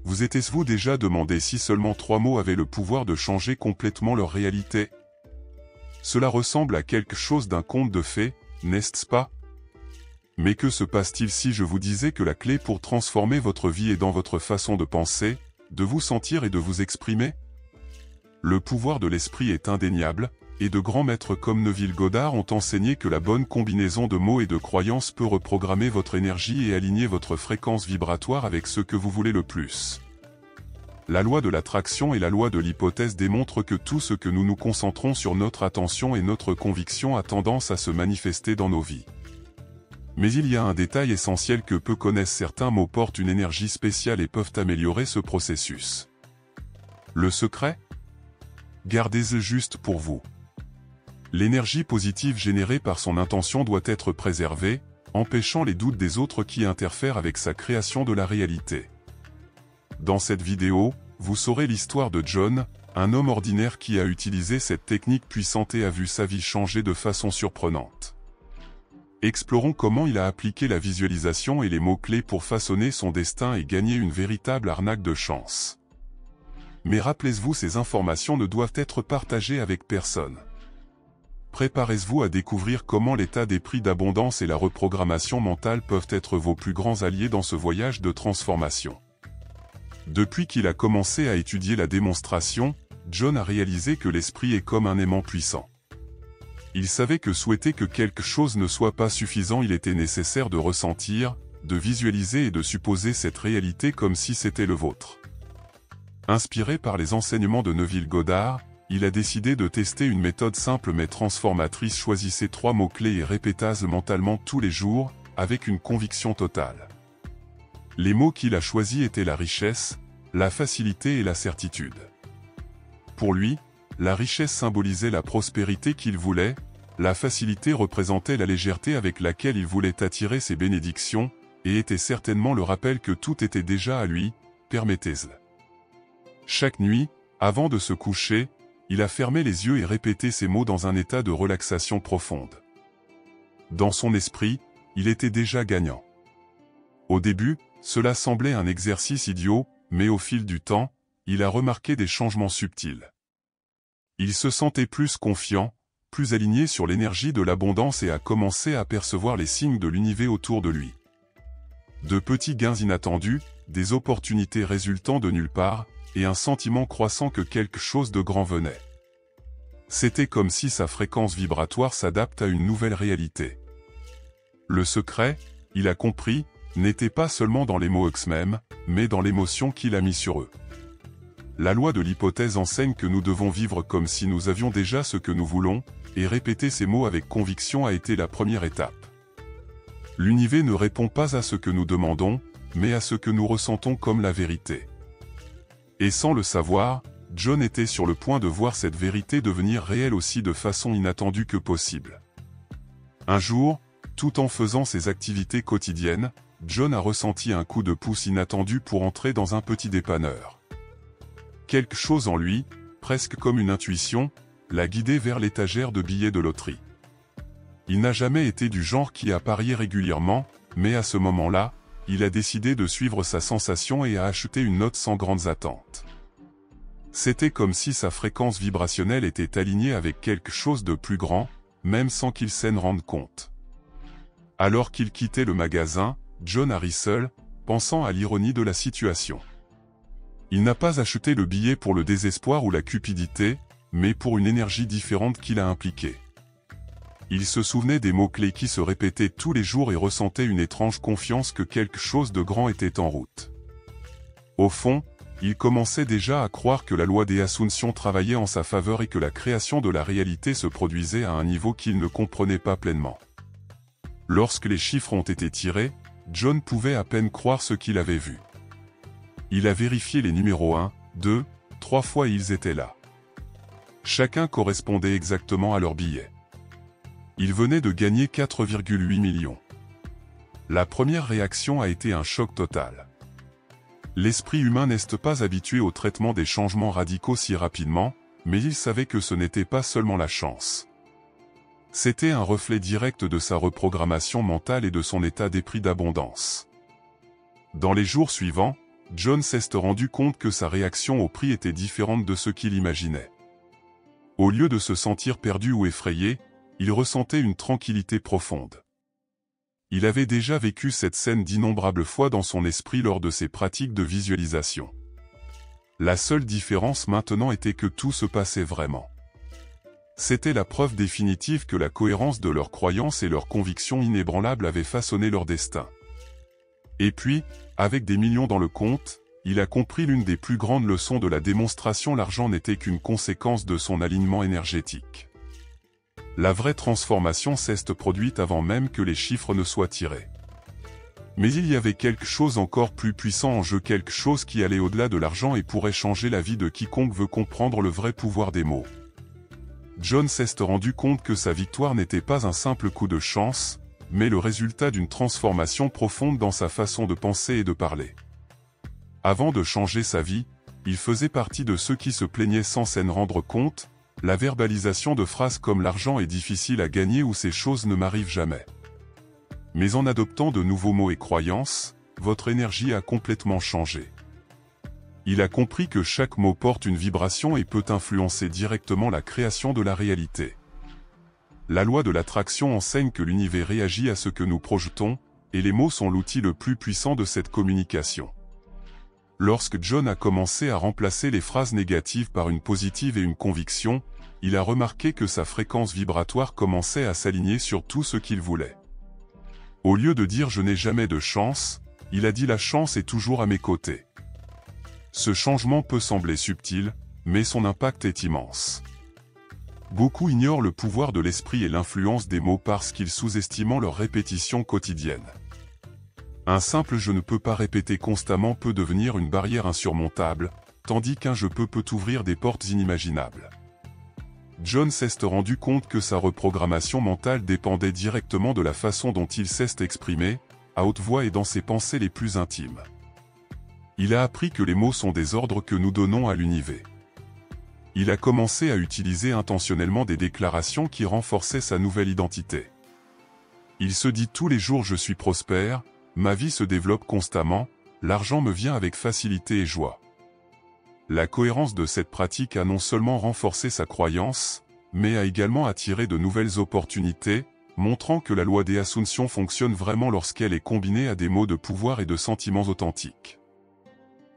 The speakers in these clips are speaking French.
Vous étiez-vous déjà demandé si seulement 3 mots avaient le pouvoir de changer complètement leur réalité? Cela ressemble à quelque chose d'un conte de fées, n'est-ce pas? Mais que se passe-t-il si je vous disais que la clé pour transformer votre vie est dans votre façon de penser, de vous sentir et de vous exprimer? Le pouvoir de l'esprit est indéniable, et de grands maîtres comme Neville Goddard ont enseigné que la bonne combinaison de mots et de croyances peut reprogrammer votre énergie et aligner votre fréquence vibratoire avec ce que vous voulez le plus. La loi de l'attraction et la loi de l'hypothèse démontrent que tout ce que nous nous concentrons sur notre attention et notre conviction a tendance à se manifester dans nos vies. Mais il y a un détail essentiel que peu connaissent: certains mots portent une énergie spéciale et peuvent améliorer ce processus. Le secret? Gardez-le juste pour vous. L'énergie positive générée par son intention doit être préservée, empêchant les doutes des autres qui interfèrent avec sa création de la réalité. Dans cette vidéo, vous saurez l'histoire de John, un homme ordinaire qui a utilisé cette technique puissante et a vu sa vie changer de façon surprenante. Explorons comment il a appliqué la visualisation et les mots-clés pour façonner son destin et gagner une véritable arnaque de chance. Mais rappelez-vous, ces informations ne doivent être partagées avec personne. Préparez-vous à découvrir comment l'état d'esprit d'abondance et la reprogrammation mentale peuvent être vos plus grands alliés dans ce voyage de transformation. Depuis qu'il a commencé à étudier la démonstration, John a réalisé que l'esprit est comme un aimant puissant. Il savait que souhaiter que quelque chose ne soit pas suffisant, il était nécessaire de ressentir, de visualiser et de supposer cette réalité comme si c'était le vôtre. Inspiré par les enseignements de Neville Goddard, il a décidé de tester une méthode simple mais transformatrice. Choisissez 3 mots-clés et répétez-les mentalement tous les jours, avec une conviction totale. Les mots qu'il a choisis étaient la richesse, la facilité et la certitude. Pour lui, la richesse symbolisait la prospérité qu'il voulait, la facilité représentait la légèreté avec laquelle il voulait attirer ses bénédictions, et était certainement le rappel que tout était déjà à lui. Permettez-le. Chaque nuit, avant de se coucher, il a fermé les yeux et répété ces mots dans un état de relaxation profonde. Dans son esprit, il était déjà gagnant. Au début, cela semblait un exercice idiot, mais au fil du temps, il a remarqué des changements subtils. Il se sentait plus confiant, plus aligné sur l'énergie de l'abondance et a commencé à percevoir les signes de l'univers autour de lui. De petits gains inattendus, des opportunités résultant de nulle part, et un sentiment croissant que quelque chose de grand venait. C'était comme si sa fréquence vibratoire s'adapte à une nouvelle réalité. Le secret, il a compris, n'était pas seulement dans les mots eux-mêmes, mais dans l'émotion qu'il a mis sur eux. La loi de l'hypothèse enseigne que nous devons vivre comme si nous avions déjà ce que nous voulons, et répéter ces mots avec conviction a été la première étape. L'univers ne répond pas à ce que nous demandons, mais à ce que nous ressentons comme la vérité. Et sans le savoir, John était sur le point de voir cette vérité devenir réelle aussi de façon inattendue que possible. Un jour, tout en faisant ses activités quotidiennes, John a ressenti un coup de pouce inattendu pour entrer dans un petit dépanneur. Quelque chose en lui, presque comme une intuition, l'a guidé vers l'étagère de billets de loterie. Il n'a jamais été du genre qui a parié régulièrement, mais à ce moment-là, il a décidé de suivre sa sensation et a acheté une note sans grandes attentes. C'était comme si sa fréquence vibrationnelle était alignée avec quelque chose de plus grand, même sans qu'il s'en rende compte. Alors qu'il quittait le magasin, John a ri seul, pensant à l'ironie de la situation. Il n'a pas acheté le billet pour le désespoir ou la cupidité, mais pour une énergie différente qui l'a impliqué. Il se souvenait des mots-clés qui se répétaient tous les jours et ressentait une étrange confiance que quelque chose de grand était en route. Au fond, il commençait déjà à croire que la loi des Assumptions travaillait en sa faveur et que la création de la réalité se produisait à un niveau qu'il ne comprenait pas pleinement. Lorsque les chiffres ont été tirés, John pouvait à peine croire ce qu'il avait vu. Il a vérifié les numéros 1, 2, 3 fois et ils étaient là. Chacun correspondait exactement à leur billet. Il venait de gagner 4,8 millions. La première réaction a été un choc total. L'esprit humain n'est pas habitué au traitement des changements radicaux si rapidement, mais il savait que ce n'était pas seulement la chance. C'était un reflet direct de sa reprogrammation mentale et de son état d'esprit d'abondance. Dans les jours suivants, John s'est rendu compte que sa réaction au prix était différente de ce qu'il imaginait. Au lieu de se sentir perdu ou effrayé, il ressentait une tranquillité profonde. Il avait déjà vécu cette scène d'innombrables fois dans son esprit lors de ses pratiques de visualisation. La seule différence maintenant était que tout se passait vraiment. C'était la preuve définitive que la cohérence de leurs croyances et leurs convictions inébranlables avaient façonné leur destin. Et puis, avec des millions dans le compte, il a compris l'une des plus grandes leçons de la démonstration: l'argent n'était qu'une conséquence de son alignement énergétique. La vraie transformation s'est produite avant même que les chiffres ne soient tirés. Mais il y avait quelque chose encore plus puissant en jeu, quelque chose qui allait au-delà de l'argent et pourrait changer la vie de quiconque veut comprendre le vrai pouvoir des mots. John s'est rendu compte que sa victoire n'était pas un simple coup de chance, mais le résultat d'une transformation profonde dans sa façon de penser et de parler. Avant de changer sa vie, il faisait partie de ceux qui se plaignaient sans s'en rendre compte, la verbalisation de phrases comme « l'argent est difficile à gagner » ou « ces choses ne m'arrivent jamais ». Mais en adoptant de nouveaux mots et croyances, votre énergie a complètement changé. Il a compris que chaque mot porte une vibration et peut influencer directement la création de la réalité. La loi de l'attraction enseigne que l'univers réagit à ce que nous projetons, et les mots sont l'outil le plus puissant de cette communication. Lorsque John a commencé à remplacer les phrases négatives par une positive et une conviction, il a remarqué que sa fréquence vibratoire commençait à s'aligner sur tout ce qu'il voulait. Au lieu de dire « je n'ai jamais de chance », il a dit « la chance est toujours à mes côtés ». Ce changement peut sembler subtil, mais son impact est immense. Beaucoup ignorent le pouvoir de l'esprit et l'influence des mots parce qu'ils sous-estiment leur répétition quotidienne. Un simple « je ne peux pas » répéter constamment peut devenir une barrière insurmontable, tandis qu'un « je peux » peut ouvrir des portes inimaginables. John s'est rendu compte que sa reprogrammation mentale dépendait directement de la façon dont il s'est exprimé, à haute voix et dans ses pensées les plus intimes. Il a appris que les mots sont des ordres que nous donnons à l'univers. Il a commencé à utiliser intentionnellement des déclarations qui renforçaient sa nouvelle identité. Il se dit tous les jours « je suis prospère », ma vie se développe constamment, l'argent me vient avec facilité et joie. La cohérence de cette pratique a non seulement renforcé sa croyance, mais a également attiré de nouvelles opportunités, montrant que la loi des Assumptions fonctionne vraiment lorsqu'elle est combinée à des mots de pouvoir et de sentiments authentiques.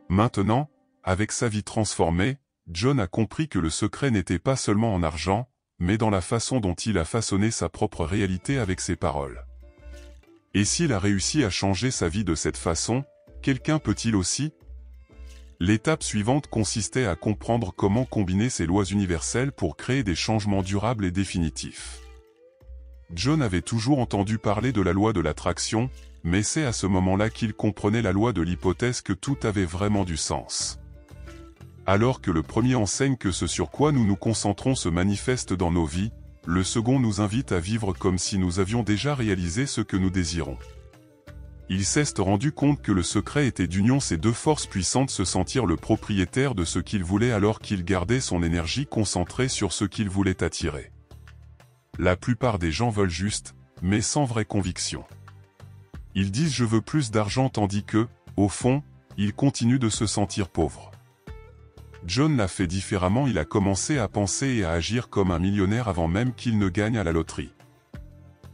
Maintenant, avec sa vie transformée, John a compris que le secret n'était pas seulement en argent, mais dans la façon dont il a façonné sa propre réalité avec ses paroles. Et s'il a réussi à changer sa vie de cette façon, quelqu'un peut-il aussi? L'étape suivante consistait à comprendre comment combiner ces lois universelles pour créer des changements durables et définitifs. John avait toujours entendu parler de la loi de l'attraction, mais c'est à ce moment-là qu'il comprenait la loi de l'hypothèse que tout avait vraiment du sens. Alors que le premier enseigne que ce sur quoi nous nous concentrons se manifeste dans nos vies, le second nous invite à vivre comme si nous avions déjà réalisé ce que nous désirons. Il s'est rendu compte que le secret était d'union ces deux forces puissantes, se sentir le propriétaire de ce qu'il voulait alors qu'il gardait son énergie concentrée sur ce qu'il voulait attirer. La plupart des gens veulent juste, mais sans vraie conviction. Ils disent « je veux plus d'argent » tandis que, au fond, ils continuent de se sentir pauvres. John l'a fait différemment, il a commencé à penser et à agir comme un millionnaire avant même qu'il ne gagne à la loterie.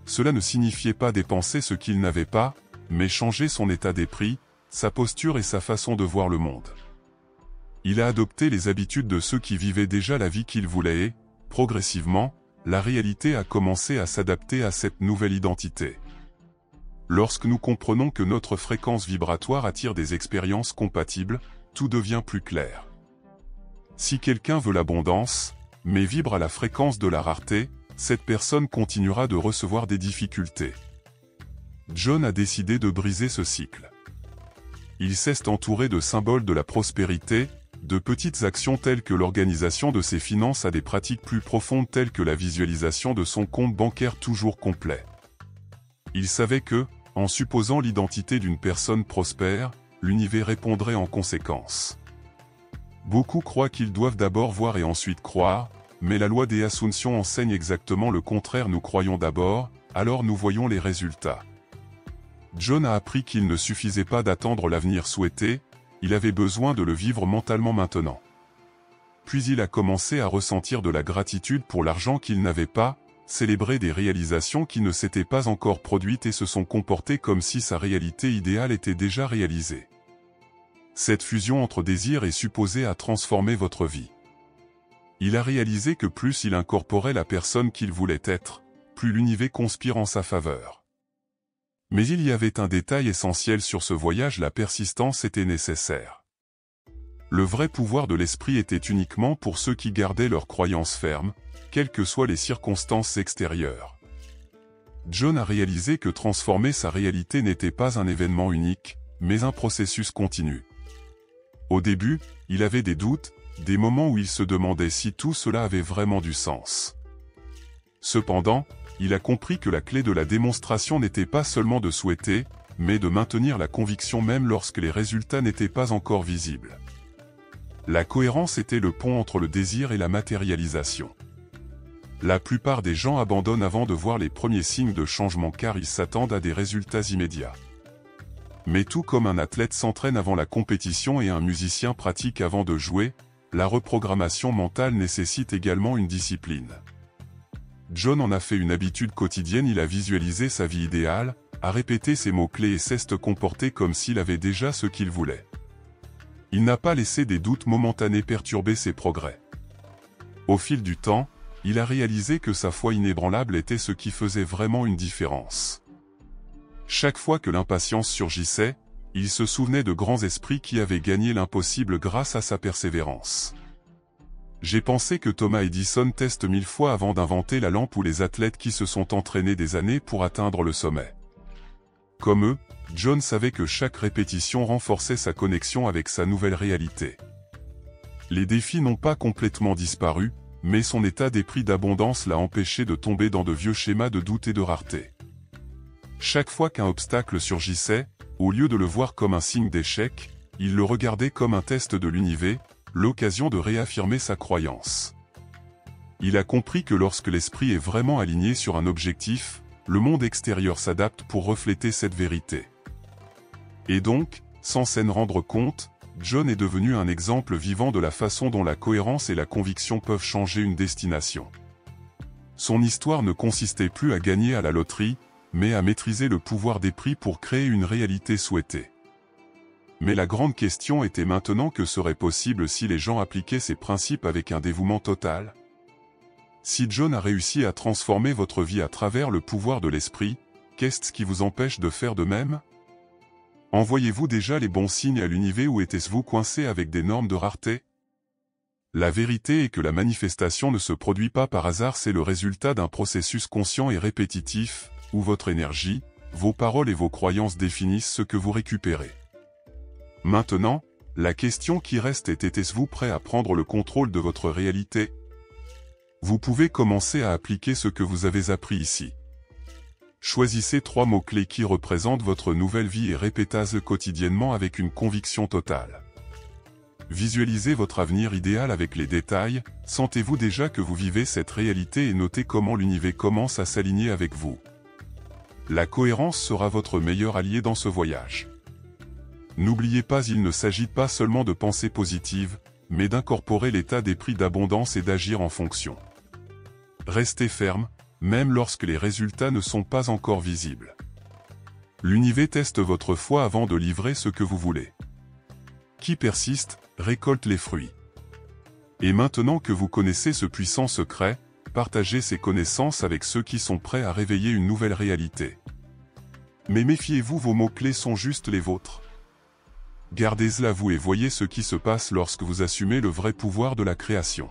Cela ne signifiait pas dépenser ce qu'il n'avait pas, mais changer son état d'esprit, sa posture et sa façon de voir le monde. Il a adopté les habitudes de ceux qui vivaient déjà la vie qu'il voulait et, progressivement, la réalité a commencé à s'adapter à cette nouvelle identité. Lorsque nous comprenons que notre fréquence vibratoire attire des expériences compatibles, tout devient plus clair. Si quelqu'un veut l'abondance, mais vibre à la fréquence de la rareté, cette personne continuera de recevoir des difficultés. John a décidé de briser ce cycle. Il s'est entouré de symboles de la prospérité, de petites actions telles que l'organisation de ses finances à des pratiques plus profondes telles que la visualisation de son compte bancaire toujours complet. Il savait que, en supposant l'identité d'une personne prospère, l'univers répondrait en conséquence. Beaucoup croient qu'ils doivent d'abord voir et ensuite croire, mais la loi des Assumptions enseigne exactement le contraire. Nous croyons d'abord, alors nous voyons les résultats. John a appris qu'il ne suffisait pas d'attendre l'avenir souhaité, il avait besoin de le vivre mentalement maintenant. Puis il a commencé à ressentir de la gratitude pour l'argent qu'il n'avait pas, célébrer des réalisations qui ne s'étaient pas encore produites et se sont comportées comme si sa réalité idéale était déjà réalisée. Cette fusion entre désir est supposée à transformer votre vie. Il a réalisé que plus il incorporait la personne qu'il voulait être, plus l'univers conspire en sa faveur. Mais il y avait un détail essentiel sur ce voyage: la persistance était nécessaire. Le vrai pouvoir de l'esprit était uniquement pour ceux qui gardaient leurs croyances fermes, quelles que soient les circonstances extérieures. John a réalisé que transformer sa réalité n'était pas un événement unique, mais un processus continu. Au début, il avait des doutes, des moments où il se demandait si tout cela avait vraiment du sens. Cependant, il a compris que la clé de la démonstration n'était pas seulement de souhaiter, mais de maintenir la conviction même lorsque les résultats n'étaient pas encore visibles. La cohérence était le pont entre le désir et la matérialisation. La plupart des gens abandonnent avant de voir les premiers signes de changement car ils s'attendent à des résultats immédiats. Mais tout comme un athlète s'entraîne avant la compétition et un musicien pratique avant de jouer, la reprogrammation mentale nécessite également une discipline. John en a fait une habitude quotidienne. Il a visualisé sa vie idéale, a répété ses mots-clés et s'est comporté comme s'il avait déjà ce qu'il voulait. Il n'a pas laissé des doutes momentanés perturber ses progrès. Au fil du temps, il a réalisé que sa foi inébranlable était ce qui faisait vraiment une différence. Chaque fois que l'impatience surgissait, il se souvenait de grands esprits qui avaient gagné l'impossible grâce à sa persévérance. J'ai pensé que Thomas Edison teste 1000 fois avant d'inventer la lampe ou les athlètes qui se sont entraînés des années pour atteindre le sommet. Comme eux, John savait que chaque répétition renforçait sa connexion avec sa nouvelle réalité. Les défis n'ont pas complètement disparu, mais son état d'esprit d'abondance l'a empêché de tomber dans de vieux schémas de doute et de rareté. Chaque fois qu'un obstacle surgissait, au lieu de le voir comme un signe d'échec, il le regardait comme un test de l'univers, l'occasion de réaffirmer sa croyance. Il a compris que lorsque l'esprit est vraiment aligné sur un objectif, le monde extérieur s'adapte pour refléter cette vérité. Et donc, sans s'en rendre compte, John est devenu un exemple vivant de la façon dont la cohérence et la conviction peuvent changer une destination. Son histoire ne consistait plus à gagner à la loterie, mais à maîtriser le pouvoir des prix pour créer une réalité souhaitée. Mais la grande question était maintenant: que serait possible si les gens appliquaient ces principes avec un dévouement total? Si John a réussi à transformer votre vie à travers le pouvoir de l'esprit, qu'est-ce qui vous empêche de faire de même? Envoyez-vous déjà les bons signes à l'univers ou était-vous coincé avec des normes de rareté? La vérité est que la manifestation ne se produit pas par hasard, c'est le résultat d'un processus conscient et répétitif, où votre énergie, vos paroles et vos croyances définissent ce que vous récupérez. Maintenant, la question qui reste est: êtes-vous prêt à prendre le contrôle de votre réalité? Vous pouvez commencer à appliquer ce que vous avez appris ici. Choisissez 3 mots-clés qui représentent votre nouvelle vie et répétez-les quotidiennement avec une conviction totale. Visualisez votre avenir idéal avec les détails. Sentez-vous déjà que vous vivez cette réalité et notez comment l'univers commence à s'aligner avec vous. La cohérence sera votre meilleur allié dans ce voyage. N'oubliez pas, il ne s'agit pas seulement de pensées positives, mais d'incorporer l'état d'esprit d'abondance et d'agir en fonction. Restez ferme, même lorsque les résultats ne sont pas encore visibles. L'univers teste votre foi avant de livrer ce que vous voulez. Qui persiste, récolte les fruits. Et maintenant que vous connaissez ce puissant secret, partagez ces connaissances avec ceux qui sont prêts à réveiller une nouvelle réalité. Mais méfiez-vous, vos mots-clés sont juste les vôtres. Gardez-les à vous et voyez ce qui se passe lorsque vous assumez le vrai pouvoir de la création.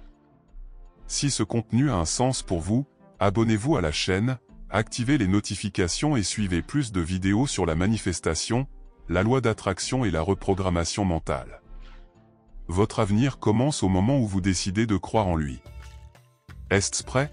Si ce contenu a un sens pour vous, abonnez-vous à la chaîne, activez les notifications et suivez plus de vidéos sur la manifestation, la loi d'attraction et la reprogrammation mentale. Votre avenir commence au moment où vous décidez de croire en lui. Est-ce prêt?